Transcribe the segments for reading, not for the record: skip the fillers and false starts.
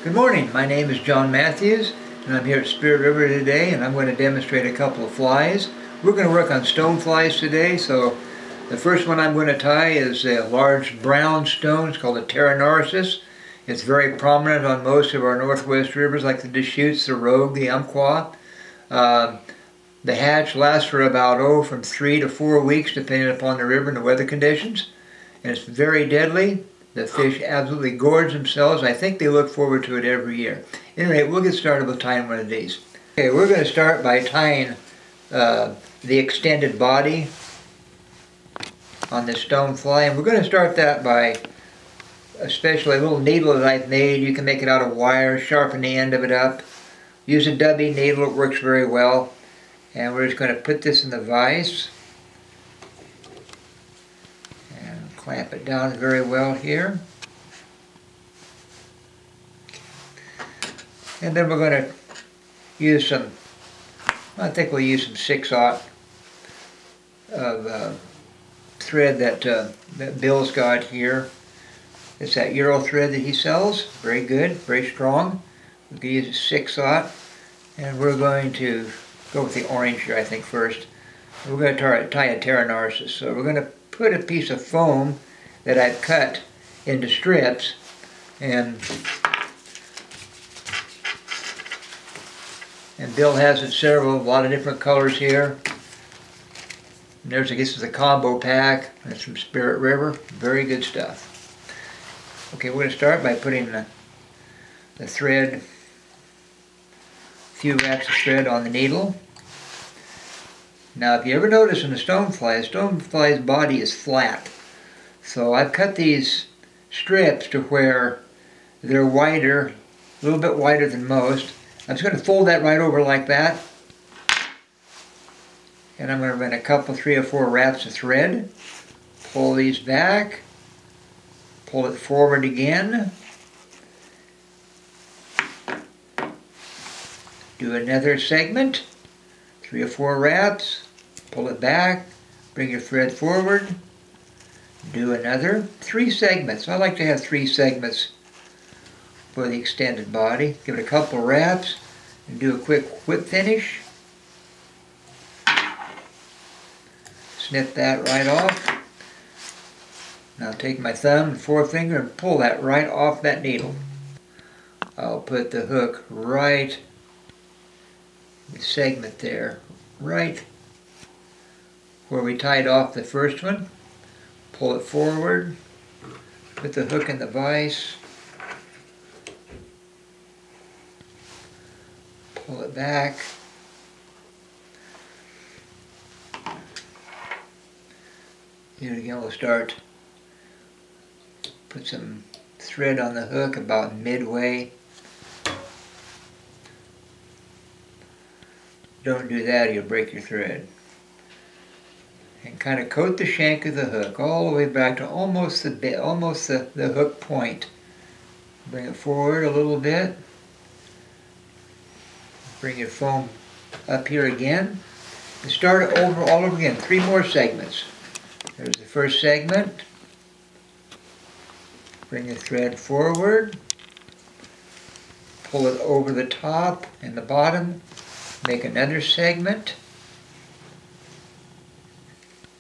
Good morning, my name is John Matthews and I'm here at Spirit River today and I'm going to demonstrate a couple of flies. We're going to work on stone flies today, so the first one I'm going to tie is a large brown stone. It's called a Pteronarcis. It's very prominent on most of our northwest rivers like the Deschutes, the Rogue, the Umpqua. The hatch lasts for about from 3 to 4 weeks depending upon the river and the weather conditions, and it's very deadly. The fish absolutely gorge themselves. I think they look forward to it every year. Anyway, we'll get started with tying one of these. Okay, we're going to start by tying the extended body on this stonefly, and we're going to start that by especially a little needle that I've made. You can make it out of wire, sharpen the end of it up. Use a dubby needle, it works very well. And we're just going to put this in the vise and clamp it down very well here. And then we're going to use some, I think we'll use some 6/0 of thread that Bill's got here. It's that Euro thread that he sells. Very good, very strong. We can use 6/0, and we're going to go with the orange here, I think, first. We're going to tie a Pteronarcis. So we're going to put a piece of foam that I've cut into strips, and Bill has it a lot of different colors here. And this is a combo pack. That's from Spirit River. Very good stuff. Okay, we're going to start by putting the thread, a few wraps of thread on the needle. Now, if you ever notice in a stonefly's body is flat. So I've cut these strips to where they're wider, a little bit wider than most. I'm just going to fold that right over like that. And I'm going to run a couple, 3 or 4 wraps of thread. Pull these back. Pull it forward again. Do another segment. 3 or 4 wraps. Pull it back. Bring your thread forward. Do another 3 segments. I like to have 3 segments for the extended body. Give it a couple of wraps and do a quick whip finish. Snip that right off. Now take my thumb and forefinger and pull that right off that needle. I'll put the hook right, the segment there, right where we tied off the first one. Pull it forward, put the hook in the vise, pull it back, here again we'll start, put some thread on the hook about midway. Don't do that or you'll break your thread. And kind of coat the shank of the hook all the way back to almost the hook point. Bring it forward a little bit. Bring your foam up here again. And start it all over again. 3 more segments. There's the first segment. Bring your thread forward. Pull it over the top and the bottom. Make another segment.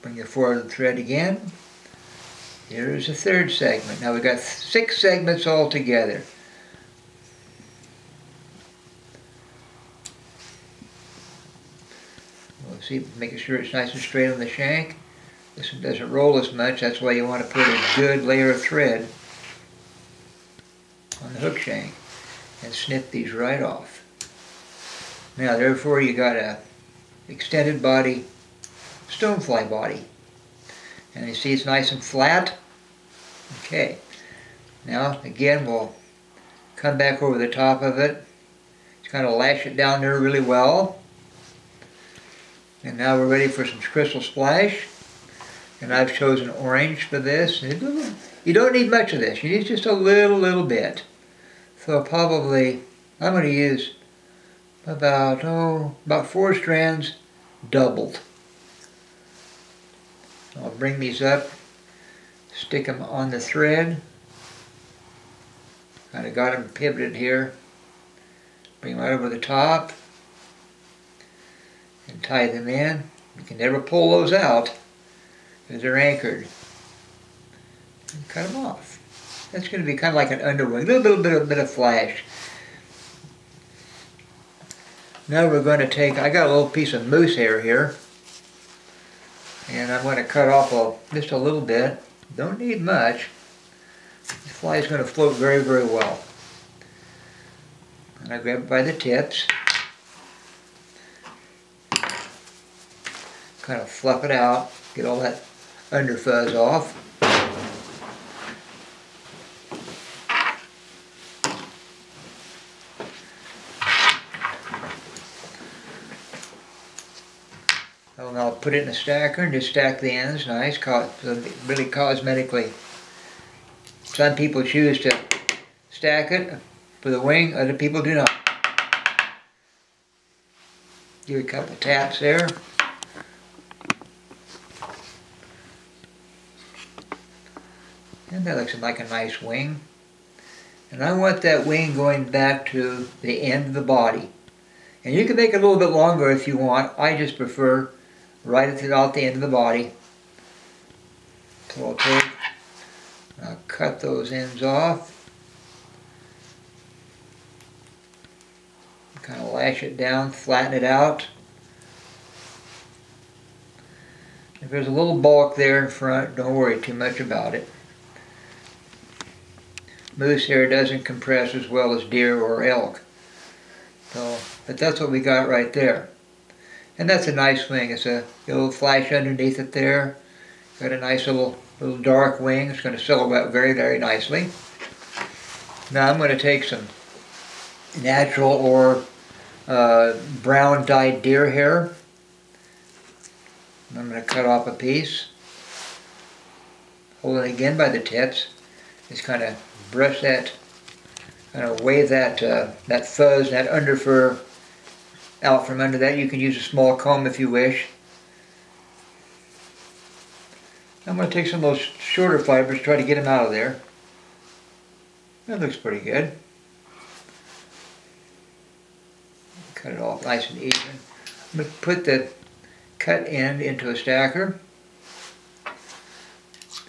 Bring it forward the thread again. Here's the 3rd segment. Now we've got 6 segments all together. We'll see, making sure it's nice and straight on the shank. This one doesn't roll as much. That's why you want to put a good layer of thread on the hook shank and snip these right off. Now therefore you got a extended body stonefly body, and you see it's nice and flat. Okay, now again we'll come back over the top of it, just kind of lash it down there really well, and now we're ready for some crystal splash. And I've chosen orange for this. You don't need much of this, you need just a little bit. So probably I'm going to use about 4 strands doubled. I'll bring these up, stick them on the thread, Kind of got them pivoted here. Bring them right over the top and tie them in. You can never pull those out because they're anchored. And cut them off. That's going to be kind of like an underwing, a little bit of flash. Now we're going to take, I got a little piece of moose hair here, and I'm going to cut off just a little bit. Don't need much. This fly is going to float very, very well. And I grab it by the tips, kind of fluff it out, get all that under fuzz off. And I'll put it in a stacker and just stack the ends nice, really cosmetically. Some people choose to stack it for the wing, other people do not. Give it a couple taps there. And that looks like a nice wing. And I want that wing going back to the end of the body. And you can make it a little bit longer if you want. I just prefer right at the end of the body. So I'll cut those ends off. Kind of lash it down, flatten it out. If there's a little bulk there in front, don't worry too much about it. Moose hair doesn't compress as well as deer or elk. So, but that's what we got right there. And that's a nice wing. It's a little flash underneath it there. Got a nice little dark wing. It's going to silhouette very, very nicely. Now I'm going to take some natural or brown dyed deer hair. I'm going to cut off a piece. Hold it again by the tips. Just kind of brush that, kind of wave that that fuzz, that underfur out from under that. You can use a small comb if you wish. I'm going to take some of those shorter fibers, try to get them out of there. That looks pretty good. Cut it off nice and even. I'm going to put the cut end into a stacker.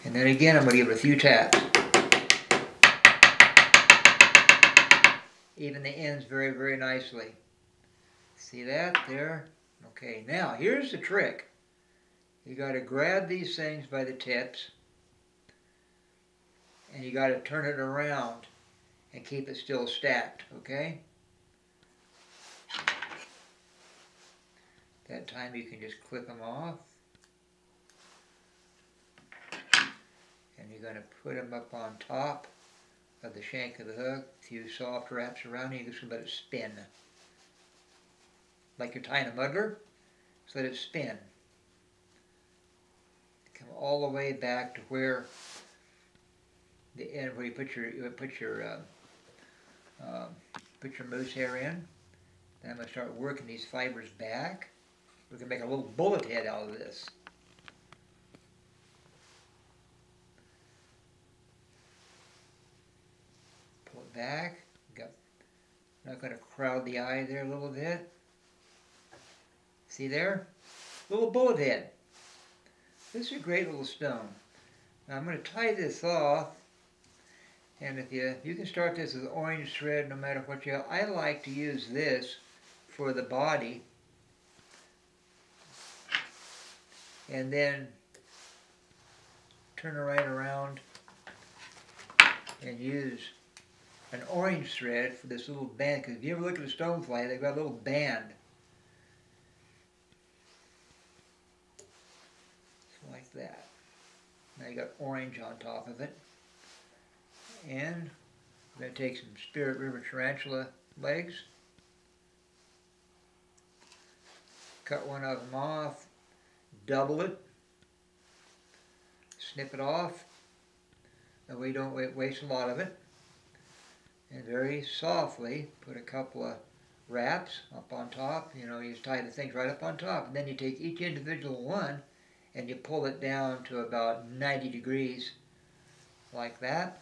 And then again, I'm going to give it a few taps. Even the ends very, very nicely. See that there? Okay, now here's the trick. You got to grab these things by the tips and you got to turn it around and keep it still stacked, okay? That time you can just clip them off. And you're going to put them up on top of the shank of the hook, a few soft wraps around it, you just let it spin. Like you're tying a muddler, just let it spin. Come all the way back to where the end, where you put your moose hair in. Then I'm going to start working these fibers back. We can make a little bullet head out of this. Pull it back. Not going to crowd the eye there a little bit. See there? Little bullet head. This is a great little stone. Now I'm going to tie this off, and if you can start this with orange thread no matter what you have. I like to use this for the body, and then turn it right around and use an orange thread for this little band, because if you ever look at a stonefly, they've got a little band. Like that. Now you got orange on top of it. And we're going to take some Spirit River tarantula legs. Cut one of them off. Double it. Snip it off. That way you don't waste a lot of it. And very softly put a couple of wraps up on top. You know, you just tie the things right up on top. And then you take each individual one and you pull it down to about 90 degrees, like that.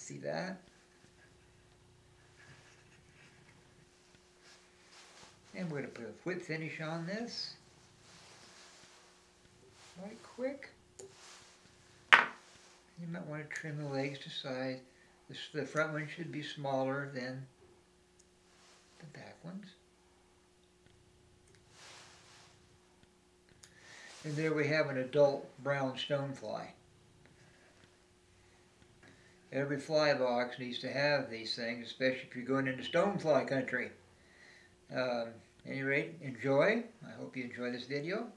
See that? And we're going to put a whip finish on this. Right quick. You might want to trim the legs to size. The front one should be smaller than the back ones. And there we have an adult brown stonefly. Every fly box needs to have these things, especially if you're going into stonefly country. At any rate, enjoy. I hope you enjoy this video.